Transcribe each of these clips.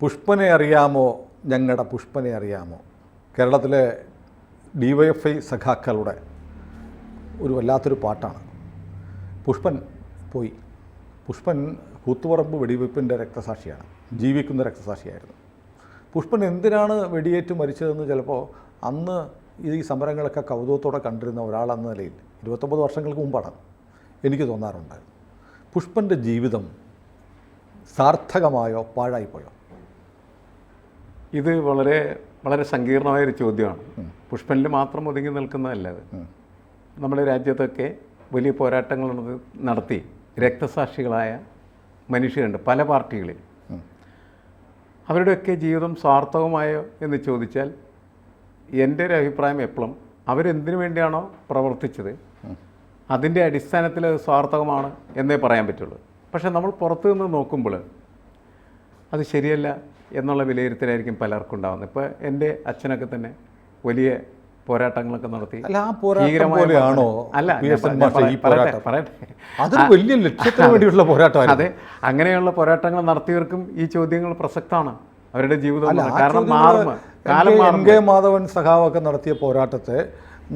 പുഷ്പനെ അറിയാമോ, ഞങ്ങളുടെ പുഷ്പനെ അറിയാമോ? കേരളത്തിലെ DYFI സഖാക്കളുടെ ഒരു വല്ലാത്തൊരു പാട്ടാണ്. പുഷ്പൻ പോയി. പുഷ്പൻ കൂത്തുപറമ്പ് വെടിവെപ്പിൻ്റെ രക്തസാക്ഷിയാണ്, ജീവിക്കുന്ന രക്തസാക്ഷിയായിരുന്നു. പുഷ്പൻ എന്തിനാണ് വെടിയേറ്റ് മരിച്ചതെന്ന് ചിലപ്പോൾ അന്ന് ഈ സമരങ്ങളൊക്കെ കൗതുകത്തോടെ കണ്ടിരുന്ന ഒരാളെന്ന നിലയിൽ 29 വർഷങ്ങൾക്ക് മുമ്പാണ് എനിക്ക് തോന്നാറുണ്ടായിരുന്നു. പുഷ്പൻ്റെ ജീവിതം സാർത്ഥകമായോ പാഴായിപ്പോയോ? ഇത് വളരെ വളരെ സങ്കീർണമായൊരു ചോദ്യമാണ്. പുഷ്പനിൽ മാത്രം ഒതുങ്ങി നിൽക്കുന്നതല്ല അത്. നമ്മുടെ രാജ്യത്തൊക്കെ വലിയ പോരാട്ടങ്ങൾ നടത്തി രക്തസാക്ഷികളായ മനുഷ്യരുണ്ട് പല പാർട്ടികളിൽ. അവരുടെയൊക്കെ ജീവിതം സാർത്ഥകമായോ എന്ന് ചോദിച്ചാൽ എൻ്റെ ഒരു അഭിപ്രായം എപ്പോഴും അവരെന്തിനു വേണ്ടിയാണോ പ്രവർത്തിച്ചത് അതിൻ്റെ അടിസ്ഥാനത്തിൽ അത് സാർത്ഥകമാണ് എന്നേ പറയാൻ പറ്റുള്ളൂ. പക്ഷേ നമ്മൾ പുറത്തു നിന്ന് നോക്കുമ്പോൾ അത് ശരിയല്ല എന്നുള്ള വിലയിരുത്തലായിരിക്കും പലർക്കും ഉണ്ടാകുന്നത്. ഇപ്പോൾ എൻ്റെ അച്ഛനൊക്കെ തന്നെ വലിയ പോരാട്ടങ്ങളൊക്കെ നടത്തി. അതെ, അങ്ങനെയുള്ള പോരാട്ടങ്ങൾ നടത്തിയവർക്കും ഈ ചോദ്യങ്ങൾ പ്രസക്തമാണ്. അവരുടെ ജീവിതം കാരണം കാലം മാറും. കെ മാധവൻ സഖാവൊക്കെ നടത്തിയ പോരാട്ടത്തെ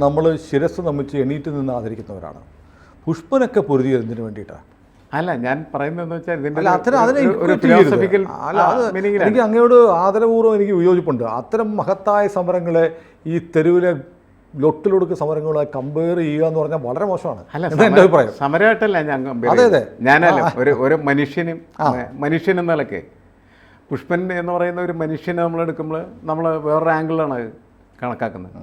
നമ്മൾ ശിരസ് നമിച്ച് എണീറ്റ് നിന്ന് ആദരിക്കുന്നവരാണ്. പുഷ്പനൊക്കെ പൊരുതിയത് എന്തിനു വേണ്ടിയിട്ടാണ്? അല്ല, ഞാൻ പറയുന്നതെന്ന് വെച്ചാൽ എനിക്ക് അങ്ങയോട് ആദരപൂർവ്വം എനിക്ക് വിയോജിപ്പുണ്ട്. അത്തരം മഹത്തായ സമരങ്ങളെ ഈ തെരുവിലെ ലൊട്ടിലൊടുക്ക് സമരങ്ങളെ കമ്പയർ ചെയ്യുക എന്ന് പറഞ്ഞാൽ വളരെ മോശമാണ്. എൻ്റെ അഭിപ്രായം. സമരമായിട്ടല്ല ഞാൻ ഞാനല്ല ഒരു മനുഷ്യൻ എന്ന നിലയ്ക്ക് പുഷ്പൻ എന്ന് പറയുന്ന ഒരു മനുഷ്യനെ നമ്മൾ എടുക്കുമ്പോൾ നമ്മൾ വേറൊരു ആംഗിളിലാണ് കണക്കാക്കുന്നത്.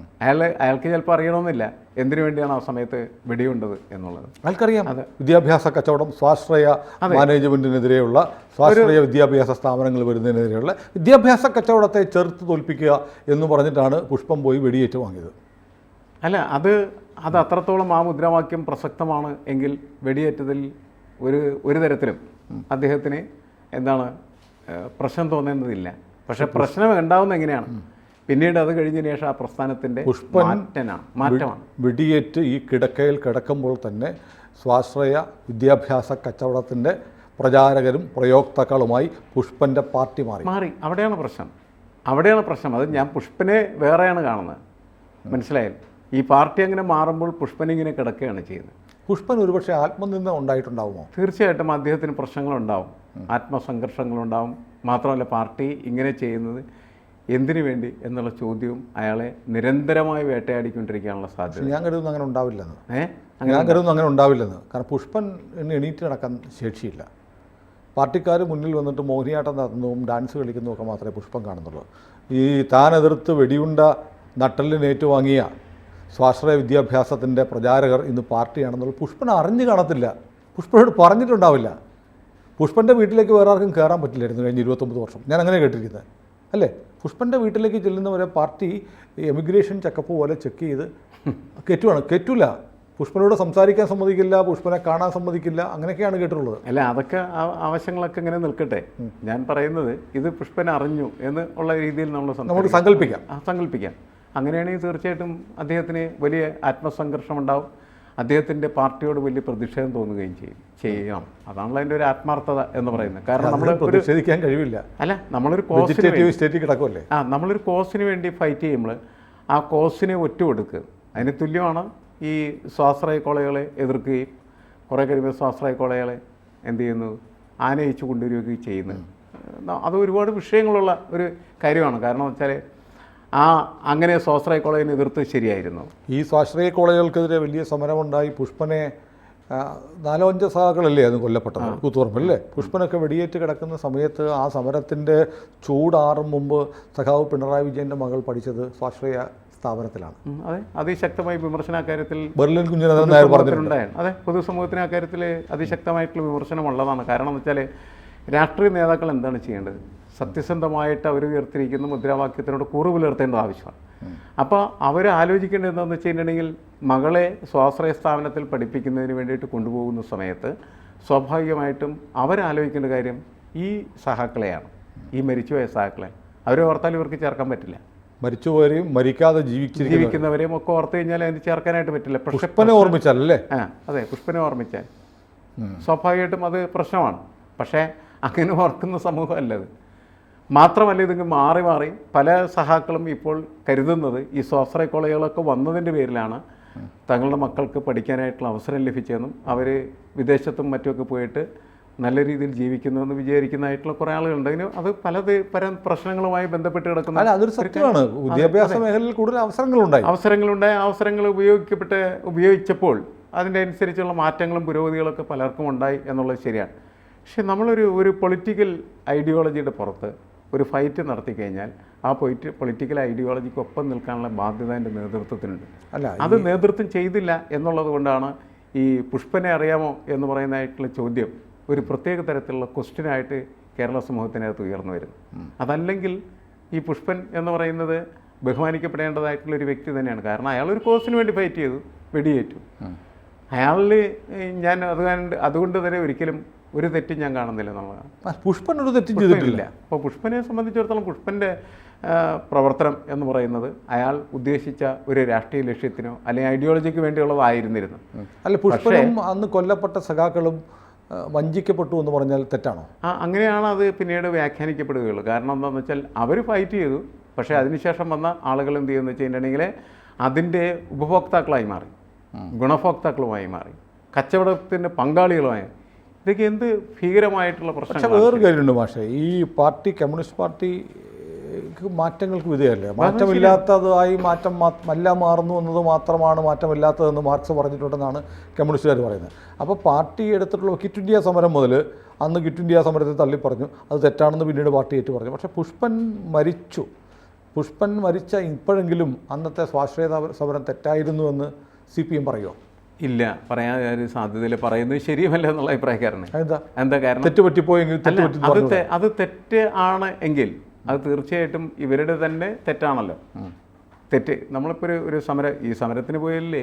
അയാൾക്ക് ചിലപ്പോൾ അറിയണമെന്നില്ല എന്തിനു വേണ്ടിയാണ് ആ സമയത്ത് വെടിയുണ്ടത് എന്നുള്ളത്. അയാൾക്കറിയാം. വിദ്യാഭ്യാസ കച്ചവടം, സ്വാശ്രയ മാനേജ്മെൻറ്റിനെതിരെയുള്ള, സ്വാശ്രയ വിദ്യാഭ്യാസ സ്ഥാപനങ്ങൾ വരുന്നതിനെതിരെയുള്ള വിദ്യാഭ്യാസ കച്ചവടത്തെ ചെറുത്ത് തോൽപ്പിക്കുക എന്ന് പറഞ്ഞിട്ടാണ് പുഷ്പം പോയി വെടിയേറ്റ് വാങ്ങിയത്. അല്ല, അത് അത്രത്തോളം ആ മുദ്രാവാക്യം പ്രസക്തമാണ് എങ്കിൽ വെടിയേറ്റതിൽ ഒരു തരത്തിലും അദ്ദേഹത്തിന് എന്താണ് പ്രശ്നം തോന്നേണ്ടതില്ല. പക്ഷെ പ്രശ്നം ഉണ്ടാവുന്നത് എങ്ങനെയാണ്? പിന്നീട് അത് കഴിഞ്ഞതിന് ശേഷം ആ പ്രസ്ഥാനത്തിൻ്റെ മാറ്റമാണ്. വെടിയേറ്റ് ഈ കിടക്കയിൽ കിടക്കുമ്പോൾ തന്നെ സ്വാശ്രയ വിദ്യാഭ്യാസ കച്ചവടത്തിൻ്റെ പ്രചാരകരും പ്രയോക്താക്കളുമായി പുഷ്പൻ്റെ പാർട്ടി മാറി. അവിടെയാണ് പ്രശ്നം. അത് ഞാൻ പുഷ്പനെ വേറെയാണ് കാണുന്നത്. മനസ്സിലായാലും ഈ പാർട്ടി അങ്ങനെ മാറുമ്പോൾ പുഷ്പനിങ്ങനെ കിടക്കുകയാണ് ചെയ്യുന്നത്. പുഷ്പൻ ഒരുപക്ഷെ ആത്മനിന്ദ ഉണ്ടായിട്ടുണ്ടാവുമോ? തീർച്ചയായിട്ടും അദ്ദേഹത്തിന് പ്രശ്നങ്ങളുണ്ടാവും, ആത്മസംഘർഷങ്ങളുണ്ടാവും. മാത്രമല്ല പാർട്ടി ഇങ്ങനെ ചെയ്യുന്നത് എന്തിനു വേണ്ടി എന്നുള്ള ചോദ്യവും അയാളെ നിരന്തരമായി വേട്ടയാടിക്കൊണ്ടിരിക്കാനുള്ള സാധ്യത. ഞാൻ കരുതുന്നു അങ്ങനെ ഉണ്ടാവില്ലെന്ന്. കാരണം പുഷ്പൻ എണീറ്റ് നടക്കാൻ ശേഷിയില്ല. പാർട്ടിക്കാർ മുന്നിൽ വന്നിട്ട് മോഹിനിയാട്ടം നടത്തുന്നതും ഡാൻസ് കളിക്കുന്നതും ഒക്കെ മാത്രമേ പുഷ്പൻ കാണുന്നുള്ളൂ. ഈ താൻ എതിർത്ത് വെടിയുണ്ട നട്ടലിനേറ്റുവാങ്ങിയ സ്വാശ്രയ വിദ്യാഭ്യാസത്തിൻ്റെ പ്രചാരകർ ഇന്ന് പാർട്ടിയാണെന്നുള്ളത് പുഷ്പൻ അറിഞ്ഞു കാണത്തില്ല. പുഷ്പനോട് പറഞ്ഞിട്ടുണ്ടാവില്ല. പുഷ്പൻ്റെ വീട്ടിലേക്ക് വേറെ ആർക്കും കയറാൻ പറ്റില്ലായിരുന്നു കഴിഞ്ഞ 29 വർഷം. ഞാൻ അങ്ങനെ കേട്ടിരിക്കുന്നത് അല്ലേ? പുഷ്പൻ്റെ വീട്ടിലേക്ക് ചെല്ലുന്നവരെ പാർട്ടി എമിഗ്രേഷൻ ചെക്കപ്പ് പോലെ ചെക്ക് ചെയ്ത് കയറ്റൂല. പുഷ്പനോട് സംസാരിക്കാൻ സമ്മതിക്കില്ല, പുഷ്പനെ കാണാൻ സമ്മതിക്കില്ല, അങ്ങനെയൊക്കെയാണ് കേട്ടിട്ടുള്ളത്. അല്ല, അതൊക്കെ ആവശ്യങ്ങളൊക്കെ ഇങ്ങനെ നിൽക്കട്ടെ. ഞാൻ പറയുന്നത് ഇത് പുഷ്പൻ അറിഞ്ഞു എന്ന് ഉള്ള രീതിയിൽ നമുക്ക് സങ്കല്പിക്കാം. അങ്ങനെയാണെങ്കിൽ തീർച്ചയായിട്ടും അദ്ദേഹത്തിന് വലിയ ആത്മസംഘർഷം ഉണ്ടാവും. അദ്ദേഹത്തിൻ്റെ പാർട്ടിയോട് വലിയ പ്രതിഷേധം തോന്നുകയും ചെയ്യണം. അതാണല്ലോ അതിൻ്റെ ഒരു ആത്മാർത്ഥത എന്ന് പറയുന്നത്. കാരണം നമ്മൾ പ്രതിഷേധിക്കാൻ കഴിവില്ല. അല്ല, നമ്മളൊരു കോസിന് വേണ്ടി ഫൈറ്റ് ചെയ്യുമ്പോൾ ആ കോസിനെ ഒറ്റ കൊടുക്കുക. അതിന് തുല്യമാണ് ഈ സ്വാശ്രയ കോളേജുകളെ എതിർക്കുകയും കുറേ കഴിയുമ്പോൾ സ്വാശ്രയ കോളേജുകളെ എന്ത് ചെയ്യുന്നു, ആനയിച്ചു കൊണ്ടുവരികയും ചെയ്യുന്നത്. അത് ഒരുപാട് വിഷയങ്ങളുള്ള ഒരു കാര്യമാണ്. കാരണം വെച്ചാൽ അങ്ങനെ സ്വാശ്രയ കോളേജിനെ എതിർത്ത് ശരിയായിരുന്നു. ഈ സ്വാശ്രയ കോളേജുകൾക്കെതിരെ വലിയ സമരമുണ്ടായി. പുഷ്പനെ 4-5 സഖാക്കളല്ലേ അത് കൊല്ലപ്പെട്ടത് കൂത്തുപറമ്പല്ലേ? പുഷ്പനൊക്കെ വെടിയേറ്റ് കിടക്കുന്ന സമയത്ത് ആ സമരത്തിൻ്റെ ചൂടാറും മുമ്പ് സഖാവ് പിണറായി വിജയൻ്റെ മകൾ പഠിച്ചത് സ്വാശ്രയ സ്ഥാപനത്തിലാണ്. അതെ, അതിശക്തമായ വിമർശന കാര്യത്തിൽ ബെർലിൻ കുഞ്ഞിനാഥൻ നായർ പറഞ്ഞിട്ടുണ്ടായിരുന്നു. അതെ, പൊതുസമൂഹത്തിന് ആ കാര്യത്തിൽ അതിശക്തമായിട്ടുള്ള വിമർശനമുള്ളതാണ്. കാരണം എന്ന് വെച്ചാൽ രാഷ്ട്രീയ നേതാക്കൾ എന്താണ് ചെയ്യേണ്ടത്? സത്യസന്ധമായിട്ട് അവർ ഉയർത്തിരിക്കുന്ന മുദ്രാവാക്യത്തിനോട് കൂറ് പുലർത്തേണ്ട ആവശ്യമാണ്. അപ്പോൾ അവർ ആലോചിക്കേണ്ടത് എന്താണെന്ന് വെച്ചിട്ടുണ്ടെങ്കിൽ മകളെ സ്വാശ്രയ സ്ഥാപനത്തിൽ പഠിപ്പിക്കുന്നതിന് വേണ്ടിയിട്ട് കൊണ്ടുപോകുന്ന സമയത്ത് സ്വാഭാവികമായിട്ടും അവരാലോചിക്കേണ്ട കാര്യം ഈ സഹാക്കളെയാണ്, ഈ മരിച്ചുപോയ സഹാക്കളെ. അവരെ ഓർത്താൽ ഇവർക്ക് ചേർക്കാൻ പറ്റില്ല. മരിച്ചുപോയവരെയും മരിക്കാതെ ജീവിക്കുന്നവരെയും ഒക്കെ ഓർത്ത് കഴിഞ്ഞാൽ അതിന് ചേർക്കാനായിട്ട് പറ്റില്ല. പുഷ്പനെ ഓർമ്മിച്ചാലല്ലേ? അതെ, പുഷ്പനെ ഓർമ്മിച്ചാൽ സ്വാഭാവികമായിട്ടും അത് പ്രശ്നമാണ്. പക്ഷേ അങ്ങനെ ഓർക്കുന്ന സമൂഹമല്ലത്. മാത്രമല്ല ഇതിങ്ങ് മാറി മാറി പല സഹാക്കളും ഇപ്പോൾ കരുതുന്നത് ഈ സ്വാശ്രയ കോളേജുകളൊക്കെ വന്നതിൻ്റെ പേരിലാണ് തങ്ങളുടെ മക്കൾക്ക് പഠിക്കാനായിട്ടുള്ള അവസരം ലഭിച്ചതെന്നും അവർ വിദേശത്തും മറ്റുമൊക്കെ പോയിട്ട് നല്ല രീതിയിൽ ജീവിക്കുന്നുവെന്ന് വിചാരിക്കുന്നതായിട്ടുള്ള കുറേ ആളുകളുണ്ട്. അതിന് അത് പല പ്രശ്നങ്ങളുമായി ബന്ധപ്പെട്ട് കിടക്കുന്ന അല്ല, അതൊരു സത്യമാണ്. വിദ്യാഭ്യാസ മേഖലയിൽ കൂടുതൽ അവസരങ്ങളുണ്ടായി. അവസരങ്ങൾ ഉപയോഗിച്ചപ്പോൾ അതിൻ്റെ അനുസരിച്ചുള്ള മാറ്റങ്ങളും പുരോഗതികളൊക്കെ പലർക്കും ഉണ്ടായി എന്നുള്ളത് ശരിയാണ്. പക്ഷെ നമ്മളൊരു പൊളിറ്റിക്കൽ ഐഡിയോളജിയുടെ പുറത്ത് ഒരു ഫൈറ്റ് നടത്തി കഴിഞ്ഞാൽ ആ പൊളിറ്റിക്കൽ ഐഡിയോളജിക്കൊപ്പം നിൽക്കാനുള്ള ബാധ്യത എൻ്റെ നേതൃത്വത്തിനുണ്ട്. അത് നേതൃത്വം ചെയ്തില്ല എന്നുള്ളത് കൊണ്ടാണ് ഈ പുഷ്പനെ അറിയാമോ എന്ന് പറയുന്നതായിട്ടുള്ള ചോദ്യം ഒരു പ്രത്യേക തരത്തിലുള്ള ക്വസ്റ്റ്യനായിട്ട് കേരള സമൂഹത്തിനകത്ത് ഉയർന്നു വരുന്നു. അതല്ലെങ്കിൽ ഈ പുഷ്പൻ എന്ന് പറയുന്നത് ബഹുമാനിക്കപ്പെടേണ്ടതായിട്ടുള്ളൊരു വ്യക്തി തന്നെയാണ്. കാരണം അയാൾ ഒരു കോസിന് വേണ്ടി ഫൈറ്റ് ചെയ്തു, വെടിയേറ്റു. അയാളിൽ ഞാൻ അതുകൊണ്ട് തന്നെ ഒരിക്കലും ഒരു തെറ്റും ഞാൻ കാണുന്നില്ല എന്നുള്ളതാണ്. പുഷ്പൻ ഒരു തെറ്റും ചെയ്തിട്ടില്ല. അപ്പോൾ പുഷ്പനെ സംബന്ധിച്ചിടത്തോളം പുഷ്പൻ്റെ പ്രവർത്തനം എന്ന് പറയുന്നത് അയാൾ ഉദ്ദേശിച്ച ഒരു രാഷ്ട്രീയ ലക്ഷ്യത്തിനോ അല്ലെങ്കിൽ ഐഡിയോളജിക്ക് വേണ്ടിയുള്ളതായിരുന്നിരുന്നു. അല്ല, പുഷ്പനും അന്ന് കൊല്ലപ്പെട്ട സഖാക്കളും വഞ്ചിക്കപ്പെട്ടു എന്ന് പറഞ്ഞാൽ തെറ്റാണോ? അങ്ങനെയാണ് അത് പിന്നീട് വ്യാഖ്യാനിക്കപ്പെടുകയുള്ളൂ. കാരണം എന്താണെന്ന് വെച്ചാൽ അവർ ഫൈറ്റ് ചെയ്തു, പക്ഷേ അതിനുശേഷം വന്ന ആളുകൾ എന്ത് ചെയ്യുമെന്ന് വെച്ചിട്ടുണ്ടെങ്കിൽ അതിൻ്റെ ഉപഭോക്താക്കളായി മാറി, ഗുണഭോക്താക്കളുമായി മാറി, കച്ചവടത്തിൻ്റെ പങ്കാളികളുമായി. ഇതൊക്കെ എന്ത് ഭീകരമായിട്ടുള്ള പ്രശ്നം. വേറൊരു കാര്യമുണ്ട് മാഷേ, ഈ പാർട്ടി കമ്മ്യൂണിസ്റ്റ് പാർട്ടി മാറ്റങ്ങൾക്ക് വിധേയമല്ലേ? മാറ്റമില്ലാത്തതായി എല്ലാം മാറുന്നു എന്നത് മാത്രമാണ് മാറ്റമില്ലാത്തതെന്ന് മാർക്സ് പറഞ്ഞിട്ടുണ്ടെന്നാണ് കമ്മ്യൂണിസ്റ്റുകാർ പറയുന്നത്. അപ്പോൾ പാർട്ടി എടുത്തിട്ടുള്ള ക്വിറ്റ് ഇന്ത്യ സമരം മുതൽ അന്ന് ക്വിറ്റ് ഇന്ത്യ സമരത്തെ തള്ളിപ്പറഞ്ഞു, അത് തെറ്റാണെന്ന് പിന്നീട് പാർട്ടി ഏറ്റു പറഞ്ഞു. പക്ഷേ പുഷ്പൻ മരിച്ച ഇപ്പോഴെങ്കിലും അന്നത്തെ സ്വാശ്രയ സമരം തെറ്റായിരുന്നുവെന്ന് CPM പറയുമോ? ഇല്ല, പറയാൻ ഒരു സാധ്യതയിൽ പറയുന്നത് ശരിയുമല്ല എന്നുള്ള അഭിപ്രായക്കാരന്. എന്താ കാരണം? തെറ്റുപറ്റിപ്പോയെങ്കിൽ അത് തെറ്റ് ആണ് എങ്കിൽ അത് തീർച്ചയായിട്ടും ഇവരുടെ തന്നെ തെറ്റാണല്ലോ. തെറ്റ് നമ്മളിപ്പോൾ ഈ സമരത്തിന് പോയാലേ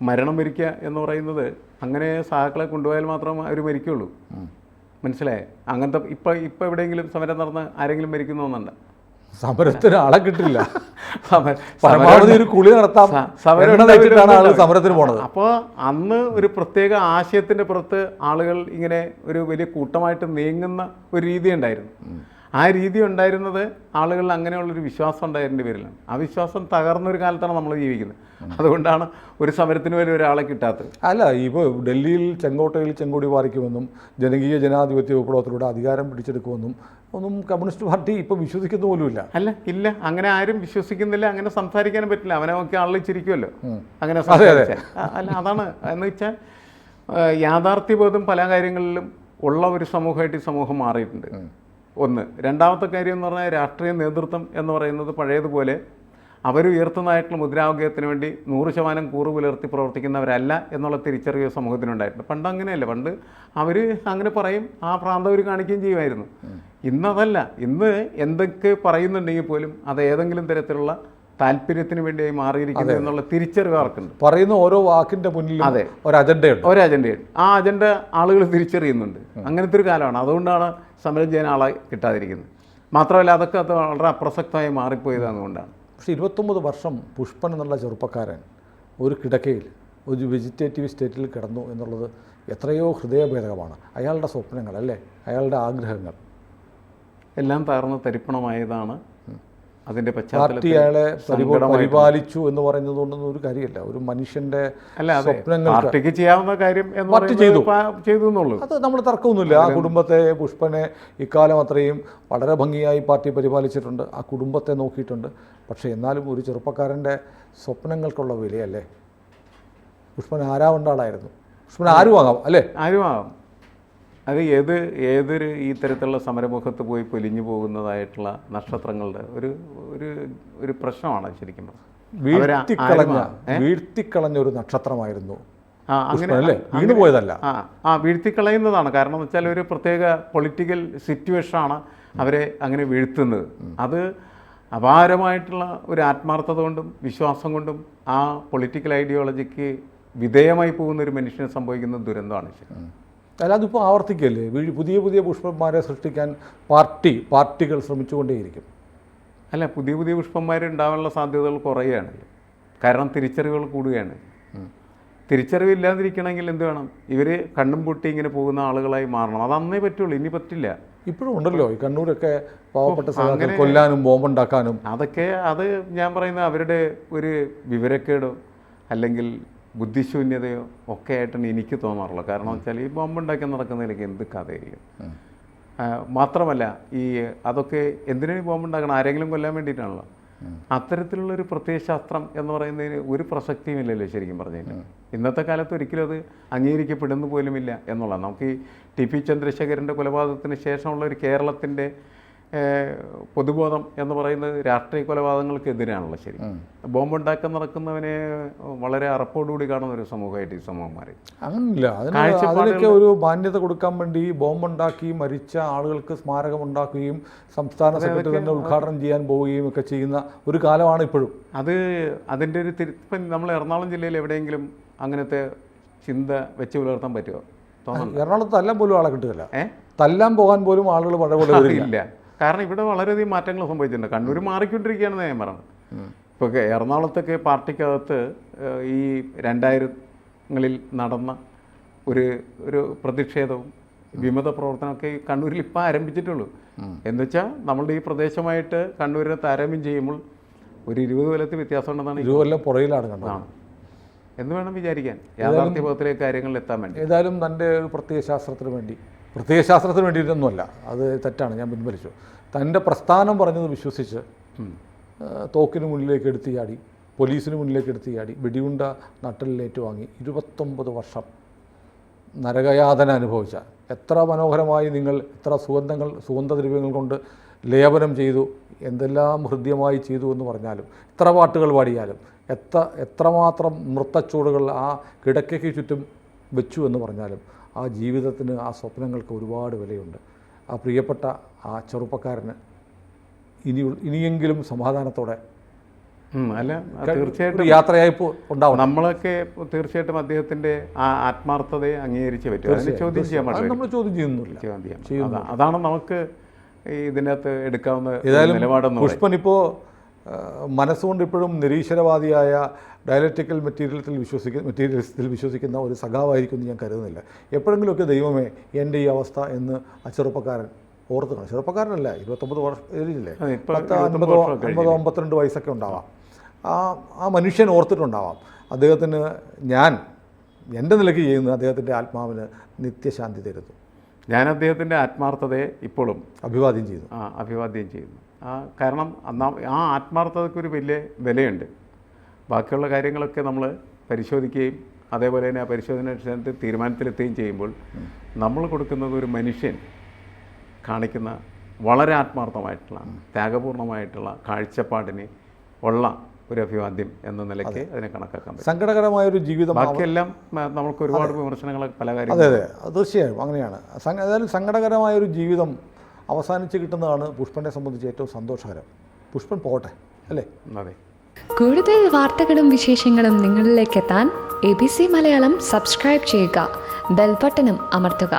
മരണം മരിക്കുക എന്ന് പറയുന്നത് അങ്ങനെ സഹാക്കളെ കൊണ്ടുപോയാൽ മാത്രമേ അവർ മരിക്കുള്ളൂ. മനസ്സിലായേ? അങ്ങനത്തെ ഇപ്പം എവിടെയെങ്കിലും സമരം നടന്ന് ആരെങ്കിലും മരിക്കുന്നൊന്നുണ്ട്? സമരത്തിന് ആളെ കിട്ടില്ല. പരമാവധി ഒരു കുളി നടത്താം, സമരത്തിന് പോണത്. അപ്പോൾ അന്ന് ഒരു പ്രത്യേക ആശയത്തിൻ്റെ പുറത്ത് ആളുകൾ ഇങ്ങനെ ഒരു വലിയ കൂട്ടമായിട്ട് നീങ്ങുന്ന ഒരു രീതി ഉണ്ടായിരുന്നു. ആ രീതി ഉണ്ടായിരുന്നത് ആളുകളിൽ അങ്ങനെയുള്ളൊരു വിശ്വാസം ഉണ്ടായതിൻ്റെ പേരിലാണ്. ആ വിശ്വാസം തകർന്നൊരു കാലത്താണ് നമ്മൾ ജീവിക്കുന്നത്. അതുകൊണ്ടാണ് ഒരു സമരത്തിന് വരെ ഒരാളെ കിട്ടാത്തത്. അല്ല, ഇപ്പോൾ ഡൽഹിയിൽ ചെങ്കോട്ടയിൽ ചെങ്കൊടി പാറിക്കുമെന്നും ജനകീയ ജനാധിപത്യ വിപ്ലവത്തിലൂടെ അധികാരം പിടിച്ചെടുക്കുമെന്നും ഒന്നും കമ്മ്യൂണിസ്റ്റ് പാർട്ടി ഇപ്പോൾ വിശ്വസിക്കുന്ന പോലുമില്ല. ഇല്ല, അങ്ങനെ ആരും വിശ്വസിക്കുന്നില്ല. അങ്ങനെ സംസാരിക്കാനും പറ്റില്ല. അവനെ നോക്കി ആളിൽ ചിരിക്കുമല്ലോ അങ്ങനെ. അല്ല, അതാണ് എന്ന് വെച്ചാൽ യാഥാർത്ഥ്യബോധം പല കാര്യങ്ങളിലും ഉള്ള ഒരു സമൂഹമായിട്ട് ഈ സമൂഹം മാറിയിട്ടുണ്ട്. ഒന്ന്. രണ്ടാമത്തെ കാര്യം എന്ന് പറഞ്ഞാൽ രാഷ്ട്രീയ നേതൃത്വം എന്ന് പറയുന്നത് പഴയതുപോലെ അവരുയർത്തുന്നതായിട്ടുള്ള മുദ്രാവാക്യത്തിന് വേണ്ടി 100% കൂറ് പുലർത്തി പ്രവർത്തിക്കുന്നവരല്ല എന്നുള്ള തിരിച്ചറിവ് സമൂഹത്തിനുണ്ടായിട്ടുണ്ട്. പണ്ട് അങ്ങനെയല്ല. പണ്ട് അവർ അങ്ങനെ പറയും, ആ പ്രാന്തം അവർ കാണിക്കുകയും ചെയ്യുമായിരുന്നു. ഇന്നതല്ല. ഇന്ന് എന്തൊക്കെ പറയുന്നുണ്ടെങ്കിൽ പോലും അത് ഏതെങ്കിലും തരത്തിലുള്ള താല്പര്യത്തിന് വേണ്ടിയായി മാറിയിരിക്കുന്നു എന്നുള്ള തിരിച്ചറിവ് അവർക്കുണ്ട്. പറയുന്ന ഓരോ വാക്കിൻ്റെ മുന്നിൽ അതെ ഒരു അജണ്ടയുണ്ട്. ആ അജണ്ട ആളുകൾ തിരിച്ചറിയുന്നുണ്ട്. അങ്ങനത്തെ ഒരു കാലമാണ്. അതുകൊണ്ടാണ് സമരം ചെയ്യാൻ ആളെ കിട്ടാതിരിക്കുന്നത്. മാത്രമല്ല അതൊക്കെ അത് വളരെ അപ്രസക്തമായി മാറിപ്പോയതുകൊണ്ടാണ്. പക്ഷേ 29 വർഷം പുഷ്പൻ എന്നുള്ള ചെറുപ്പക്കാരൻ ഒരു കിടക്കയിൽ ഒരു വെജിറ്റേറ്റീവ് സ്റ്റേറ്റിൽ കിടന്നു എന്നുള്ളത് എത്രയോ ഹൃദയഭേദകമാണ്. അയാളുടെ സ്വപ്നങ്ങൾ, അല്ലേ, അയാളുടെ ആഗ്രഹങ്ങൾ എല്ലാം തകർന്ന് തരിപ്പണമായതാണ്. അതിൻ്റെ പാർട്ടി അയാളെ പരിപാലിച്ചു എന്ന് പറയുന്നത് കൊണ്ടൊന്നും ഒരു കാര്യമല്ല. ഒരു മനുഷ്യൻ്റെ പാർട്ടിക്ക് ചെയ്യാവുന്ന കാര്യം ചെയ്തു എന്നുള്ളൂ. അത് നമ്മൾ തർക്കമൊന്നുമില്ല. ആ കുടുംബത്തെ, പുഷ്പനെ ഇക്കാലം അത്രയും വളരെ ഭംഗിയായി പാർട്ടി പരിപാലിച്ചിട്ടുണ്ട്, ആ കുടുംബത്തെ നോക്കിയിട്ടുണ്ട്. പക്ഷേ എന്നാലും ഒരു ചെറുപ്പക്കാരൻ്റെ സ്വപ്നങ്ങൾക്കുള്ള വിലയല്ലേ? പുഷ്പൻ ആരാവേണ്ട ആളായിരുന്നു. പുഷ്പൻ ആരുമാകാം, അല്ലേ? ആരുമാകാം. അത് ഏതൊരു ഈ തരത്തിലുള്ള സമരമുഖത്ത് പോയി പൊലിഞ്ഞു പോകുന്നതായിട്ടുള്ള നക്ഷത്രങ്ങളുടെ ഒരു പ്രശ്നമാണ് ശരിക്കും. വീഴ്ത്തിക്കളഞ്ഞ ഒരു നക്ഷത്രമായിരുന്നു അങ്ങനെ, വീണുപോയതല്ല. വീഴ്ത്തിക്കളയുന്നതാണ്. കാരണം എന്ന് വെച്ചാൽ ഒരു പ്രത്യേക പൊളിറ്റിക്കൽ സിറ്റുവേഷനാണ് അവരെ അങ്ങനെ വീഴ്ത്തുന്നത്. അത് അപാരമായിട്ടുള്ള ഒരു ആത്മാർത്ഥത കൊണ്ടും വിശ്വാസം കൊണ്ടും ആ പൊളിറ്റിക്കൽ ഐഡിയോളജിക്ക് വിധേയമായി പോകുന്ന ഒരു മനുഷ്യന് സംഭവിക്കുന്ന ദുരന്തമാണ് ശരി. അല്ല, അതിപ്പോൾ ആവർത്തിക്കല്ലേ? പുതിയ പുതിയ പുഷ്പന്മാരെ സൃഷ്ടിക്കാൻ പാർട്ടികൾ ശ്രമിച്ചുകൊണ്ടേയിരിക്കും. അല്ല, പുതിയ പുതിയ പുഷ്പന്മാരുണ്ടാവാനുള്ള സാധ്യതകൾ കുറയുകയാണ്. കാരണം തിരിച്ചറിവുകൾ കൂടുകയാണ്. തിരിച്ചറിവില്ലാതിരിക്കണമെങ്കിൽ എന്ത് വേണം? ഇവർ കണ്ണും പൊട്ടി ഇങ്ങനെ പോകുന്ന ആളുകളായി മാറണം. അത് അന്നേ പറ്റുള്ളൂ, ഇനി പറ്റില്ല. ഇപ്പോഴും ഉണ്ടല്ലോ ഈ കണ്ണൂരൊക്കെ പാവപ്പെട്ട സഖാക്കൾ കൊല്ലാനും ബോംബുണ്ടാക്കാനും. അതൊക്കെ അത് ഞാൻ പറയുന്നത് അവരുടെ ഒരു വിവരക്കേടോ അല്ലെങ്കിൽ ബുദ്ധിശൂന്യതയോ ഒക്കെ ആയിട്ടാണ് എനിക്ക് തോന്നാറുള്ളത്. കാരണം വെച്ചാൽ ഈ ബോംബുണ്ടാക്കി നടക്കുന്നതിലേക്ക് എന്ത് കഥയായിരിക്കും. മാത്രമല്ല ഈ അതൊക്കെ എന്തിനാണ് ബോംബുണ്ടാക്കണം? ആരെങ്കിലും കൊല്ലാൻ വേണ്ടിയിട്ടാണല്ലോ. അത്തരത്തിലുള്ളൊരു പ്രത്യയശാസ്ത്രം എന്ന് പറയുന്നതിന് ഒരു പ്രസക്തിയുമില്ലല്ലോ ശരിക്കും പറഞ്ഞു കഴിഞ്ഞാൽ. ഇന്നത്തെ കാലത്ത് ഒരിക്കലും അത് അംഗീകരിക്കപ്പെടുന്നു പോലുമില്ല എന്നുള്ളതാണ്. നമുക്ക് ഈ ടി.പി. ചന്ദ്രശേഖരൻ്റെ കൊലപാതകത്തിന് ശേഷമുള്ള ഒരു കേരളത്തിൻ്റെ പൊതുബോധം എന്ന് പറയുന്നത് രാഷ്ട്രീയ കൊലപാതകങ്ങൾക്കെതിരാണല്ലോ. ശരി, ബോംബുണ്ടാക്കാൻ നടക്കുന്നവനെ വളരെ അറപ്പോടുകൂടി കാണുന്ന ഒരു സമൂഹമായിട്ട് ഈ സമൂഹം മാറി. അങ്ങനെയില്ല, അതിനൊക്കെ ഒരു മാന്യത കൊടുക്കാൻ വേണ്ടി ബോംബുണ്ടാക്കി മരിച്ച ആളുകൾക്ക് സ്മാരകമുണ്ടാക്കുകയും സംസ്ഥാന സെക്രട്ടറി തന്നെ ഉദ്ഘാടനം ചെയ്യാൻ പോവുകയും ഒക്കെ ചെയ്യുന്ന ഒരു കാലമാണ് ഇപ്പോഴും. അതിൻ്റെ ഒരു ഇപ്പം നമ്മൾ എറണാകുളം ജില്ലയിൽ എവിടെയെങ്കിലും അങ്ങനത്തെ ചിന്ത വെച്ച് പുലർത്താൻ പറ്റുമോ? തോന്നുന്നു എറണാകുളത്ത് തല്ലാൻ പോലും ആളെ കിട്ടുകയില്ല. തല്ലാൻ പോകാൻ പോലും ആളുകൾ പഴയ ഇല്ല. കാരണം ഇവിടെ വളരെയധികം മാറ്റങ്ങൾ സംഭവിച്ചിട്ടുണ്ട്. കണ്ണൂർ മാറിക്കൊണ്ടിരിക്കുകയാണെന്ന് ഞാൻ പറയുന്നത്. ഇപ്പോൾ എറണാകുളത്തൊക്കെ പാർട്ടിക്കകത്ത് ഈ 2000-ങ്ങളിൽ നടന്ന ഒരു പ്രതിഷേധവും വിമത പ്രവർത്തനമൊക്കെ കണ്ണൂരിൽ ഇപ്പോൾ ആരംഭിച്ചിട്ടുള്ളൂ. എന്നുവെച്ചാൽ നമ്മളുടെ ഈ പ്രദേശമായിട്ട് കണ്ണൂരിനെ താരതമ്യം ചെയ്യുമ്പോൾ ഒരു 20 കൊല്ലത്തിൽ വ്യത്യാസം ഉണ്ടെന്നാണ്. 20 കൊല്ലം പുറയിലാണ് കണ്ടത് എന്ന് വേണം വിചാരിക്കാൻ, യാഥാർത്ഥ്യബോധത്തിലേക്ക് കാര്യങ്ങളിൽ എത്താൻ വേണ്ടി. ഏതായാലും തൻ്റെ ഒരു പ്രത്യയശാസ്ത്രത്തിന് വേണ്ടിയിട്ടൊന്നുമല്ല, അത് തെറ്റാണ്, ഞാൻ പിൻവലിച്ചു. തൻ്റെ പ്രസ്ഥാനം പറഞ്ഞത് വിശ്വസിച്ച് തോക്കിന് മുന്നിലേക്ക് എടുത്തിയാടി, പോലീസിന് മുന്നിലേക്ക് എടുത്തിയാടി, വെടിയുണ്ട നട്ടലിലേറ്റ് വാങ്ങി 29 വർഷം നരകയാതന അനുഭവിച്ച, എത്ര മനോഹരമായി നിങ്ങൾ എത്ര സുഗന്ധദ്രവ്യങ്ങൾ കൊണ്ട് ലേപനം ചെയ്തു, എന്തെല്ലാം ഹൃദ്യമായി ചെയ്തു എന്ന് പറഞ്ഞാലും, എത്ര പാട്ടുകൾ പാടിയാലും, എത്രമാത്രം നൃത്തച്ചൂടുകൾ ആ കിടക്കയ്ക്ക് ചുറ്റും വെച്ചു എന്ന് പറഞ്ഞാലും, ആ ജീവിതത്തിന്, ആ സ്വപ്നങ്ങൾക്ക് ഒരുപാട് വിലയുണ്ട്. ആ പ്രിയപ്പെട്ട ആ ചെറുപ്പക്കാരന് ഇനിയെങ്കിലും സമാധാനത്തോടെ അല്ല തീർച്ചയായിട്ടും യാത്രയയപ്പ് ഉണ്ടാവണം. നമ്മളൊക്കെ തീർച്ചയായിട്ടും അദ്ദേഹത്തിൻ്റെ ആ ആത്മാർത്ഥതയെ അംഗീകരിച്ചേ പറ്റും. അതിനെ ചോദ്യം ചെയ്യാൻ പറ്റില്ല, നമ്മൾ ചോദ്യം ചെയ്യുന്നില്ല. അതാണ് നമുക്ക് ഇതിനകത്ത് എടുക്കാവുന്ന നിലപാടെന്ന്. പുഷ്പൻ ഇപ്പോൾ മനസ്സുകൊണ്ട് ഇപ്പോഴും നിരീശ്വരവാദിയായ ഡയലക്റ്റിക്കൽ മെറ്റീരിയൽസിൽ വിശ്വസിക്കുന്ന ഒരു സഖാവായിരിക്കും ഞാൻ കരുതുന്നില്ല. എപ്പോഴെങ്കിലുമൊക്കെ ദൈവമേ എൻ്റെ ഈ അവസ്ഥ എന്ന് ആ ചെറുപ്പക്കാരൻ ഓർത്ത് കാണും. ചെറുപ്പക്കാരനല്ല, 29 വർഷം ഏജില്ലേ, 50-52 വയസ്സൊക്കെ ഉണ്ടാവാം. ആ മനുഷ്യൻ ഓർത്തിട്ടുണ്ടാവാം. അദ്ദേഹത്തിന് എൻ്റെ നിലയ്ക്ക് ചെയ്യുന്നത് അദ്ദേഹത്തിൻ്റെ ആത്മാവിന് നിത്യശാന്തി തരുന്നു. ഞാൻ അദ്ദേഹത്തിൻ്റെ ആത്മാർത്ഥതയെ ഇപ്പോഴും അഭിവാദ്യം ചെയ്യുന്നു. കാരണം ആ ആത്മാർത്ഥതയ്ക്കൊരു വലിയ വിലയുണ്ട്. ബാക്കിയുള്ള കാര്യങ്ങളൊക്കെ നമ്മൾ പരിശോധിക്കുകയും അതേപോലെ തന്നെ ആ പരിശോധന അടിസ്ഥാനത്തിൽ തീരുമാനത്തിലെത്തുകയും ചെയ്യുമ്പോൾ നമ്മൾ കൊടുക്കുന്നത് ഒരു മനുഷ്യൻ കാണിക്കുന്ന വളരെ ആത്മാർത്ഥമായിട്ടുള്ള ത്യാഗപൂർണമായിട്ടുള്ള കാഴ്ചപ്പാടിന് ഉള്ള ഒരു അഭിവാദ്യം എന്ന നിലയ്ക്ക് അതിനെ കണക്കാക്കാൻ പറ്റും. സങ്കടകരമായൊരു ജീവിതം. ബാക്കിയെല്ലാം നമുക്ക് ഒരുപാട് വിമർശനങ്ങൾ പല കാര്യങ്ങളും. അതെ, തീർച്ചയായും അങ്ങനെയാണ്. ഏതായാലും സങ്കടകരമായൊരു ജീവിതം അവസാനിച്ച് കിട്ടുന്നതാണ് പുഷ്പനെ സംബന്ധിച്ച് ഏറ്റവും സന്തോഷകരം. പുഷ്പൻ പോകട്ടെ, അല്ലേ? അതെ. കൂടുതൽ വാർത്തകളും വിശേഷങ്ങളും നിങ്ങളിലേക്ക് എത്താൻ ABC മലയാളം സബ്സ്ക്രൈബ് ചെയ്യുക, ബെൽ ബട്ടണും അമർത്തുക.